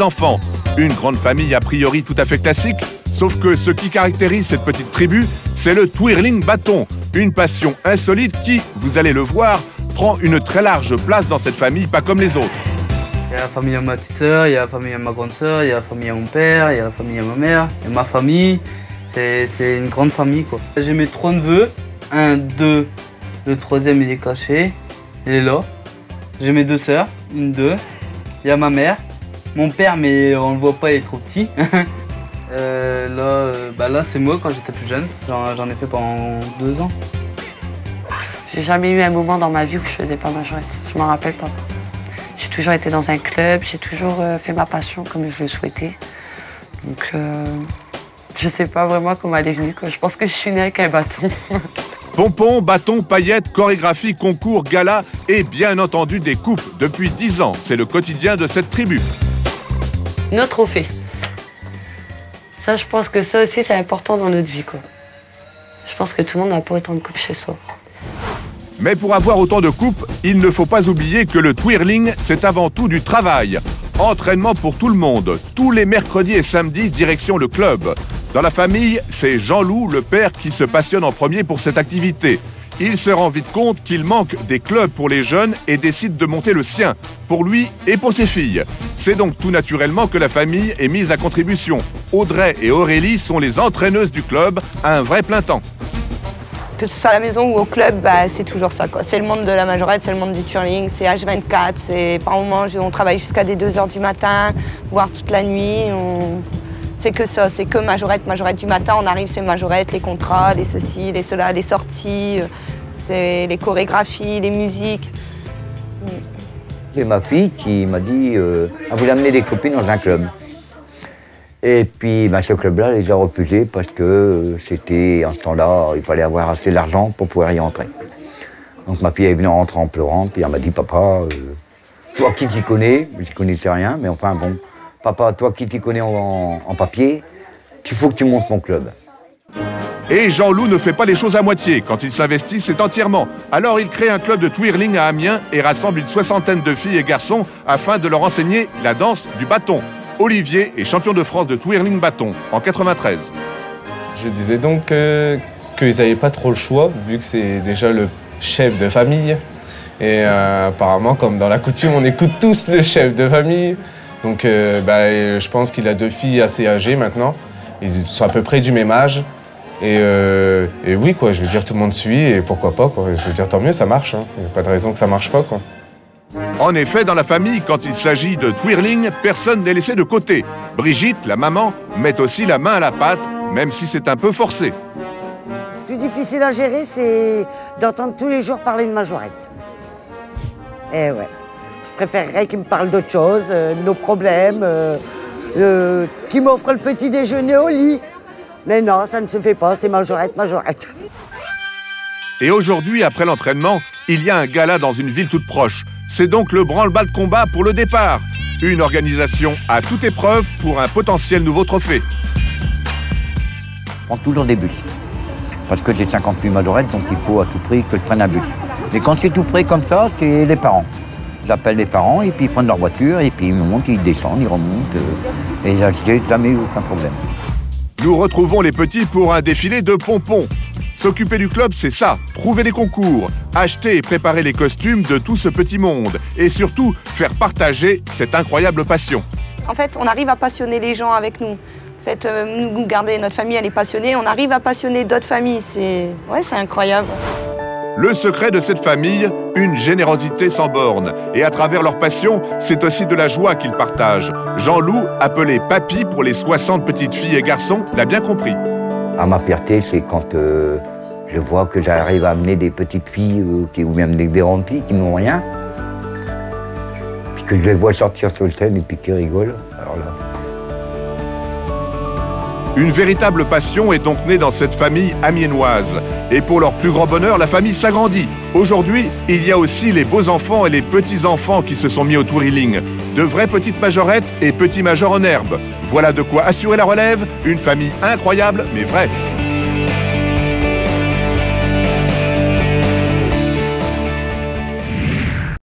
enfants. Une grande famille a priori tout à fait classique, sauf que ce qui caractérise cette petite tribu, c'est le twirling bâton, une passion insolite qui, vous allez le voir, prend une très large place dans cette famille, pas comme les autres. Il y a la famille à ma petite sœur, il y a la famille à ma grande sœur, il y a la famille à mon père, il y a la famille à ma mère, et ma famille, c'est une grande famille quoi. J'ai mes 3 neveux, 1, 2, le troisième il est caché, il est là. J'ai mes 2 sœurs, 1, 2, il y a ma mère. Mon père, mais on le voit pas, il est trop petit. Là c'est moi quand j'étais plus jeune. J'en ai fait pendant 2 ans. J'ai jamais eu un moment dans ma vie où je faisais pas majorette. Je m'en rappelle pas. J'ai toujours été dans un club, j'ai toujours fait ma passion comme je le souhaitais. Donc je sais pas vraiment comment elle est venue, quoi. Je pense que je suis née avec un bâton. Pompons, bâtons, paillettes, chorégraphie, concours, galas et bien entendu des coupes. Depuis 10 ans, c'est le quotidien de cette tribu. Nos trophées. Ça, je pense que ça aussi, c'est important dans notre vie, quoi. Je pense que tout le monde n'a pas autant de coupes chez soi. Mais pour avoir autant de coupes, il ne faut pas oublier que le twirling, c'est avant tout du travail. Entraînement pour tout le monde. Tous les mercredis et samedis, direction le club. Dans la famille, c'est Jean-Loup, le père, qui se passionne en premier pour cette activité. Il se rend vite compte qu'il manque des clubs pour les jeunes et décide de monter le sien, pour lui et pour ses filles. C'est donc tout naturellement que la famille est mise à contribution. Audrey et Aurélie sont les entraîneuses du club à un vrai plein temps. Que ce soit à la maison ou au club, c'est toujours ça, quoi. C'est le monde de la majorette, c'est le monde du twirling, c'est H24, c'est par moments on travaille jusqu'à des 2 h du matin, voire toute la nuit. C'est que ça, c'est que majorette du matin, on arrive, c'est majorette, les contrats, les ceci, les cela, les sorties, c'est les chorégraphies, les musiques. C'est ma fille qui m'a dit elle voulait amener des copines dans un club. Et puis ce club-là, elle les a refusés parce que c'était, en ce temps-là, il fallait avoir assez d'argent pour pouvoir y entrer. Donc ma fille est venue rentrer en pleurant, puis elle m'a dit, papa, toi qui t'y connais, je ne connaissais rien, mais enfin bon, papa, toi qui t'y connais en papier, il faut que tu montes mon club. Et Jean-Loup ne fait pas les choses à moitié. Quand il s'investit, c'est entièrement. Alors il crée un club de twirling à Amiens et rassemble une 60aine de filles et garçons afin de leur enseigner la danse du bâton. Olivier est champion de France de twirling bâton en 93. Je disais donc qu'ils n'avaient pas trop le choix, vu que c'est déjà le chef de famille. Et apparemment, comme dans la coutume, on écoute tous le chef de famille. Donc je pense qu'il a 2 filles assez âgées maintenant. Ils sont à peu près du même âge. Et oui, quoi, je veux dire, tout le monde suit et pourquoi pas, quoi. Je veux dire, tant mieux, ça marche. Il n'y a pas de raison que ça marche pas, quoi. En effet, dans la famille, quand il s'agit de twirling, personne n'est laissé de côté. Brigitte, la maman, met aussi la main à la pâte, même si c'est un peu forcé. Le plus difficile à gérer, c'est d'entendre tous les jours parler de majorette. Eh ouais. Je préférerais qu'ils me parlent d'autre chose, de nos problèmes, qu'ils m'offrent le petit déjeuner au lit. Mais non, ça ne se fait pas, c'est majorette, majorette. Et aujourd'hui, après l'entraînement, il y a un gala dans une ville toute proche. C'est donc le branle-bas de combat pour le départ. Une organisation à toute épreuve pour un potentiel nouveau trophée. Je prends toujours des bus. Parce que j'ai 58 majorettes, donc il faut à tout prix que je prenne un bus. Mais quand c'est tout près comme ça, c'est les parents. J'appelle les parents et puis ils prennent leur voiture et puis ils montent, ils descendent, ils remontent. Et j'ai jamais eu aucun problème. Nous retrouvons les petits pour un défilé de pompons. S'occuper du club, c'est ça, trouver des concours, acheter et préparer les costumes de tout ce petit monde et surtout faire partager cette incroyable passion. En fait, on arrive à passionner les gens avec nous. En fait, nous garder notre famille, elle est passionnée, on arrive à passionner d'autres familles. C'est incroyable. Le secret de cette famille, une générosité sans borne. Et à travers leur passion, c'est aussi de la joie qu'ils partagent. Jean-Loup, appelé Papy pour les 60 petites filles et garçons, l'a bien compris. Ma fierté, c'est quand je vois que j'arrive à amener des petites filles ou même des grandes filles qui n'ont rien. Puis que je les vois sortir sur le scène et puis qu'ils rigolent. Alors là... Une véritable passion est donc née dans cette famille amiénoise. Et pour leur plus grand bonheur, la famille s'agrandit. Aujourd'hui, il y a aussi les beaux enfants et les petits-enfants qui se sont mis au twirling. De vraies petites majorettes et petits majors en herbe. Voilà de quoi assurer la relève, une famille incroyable mais vraie.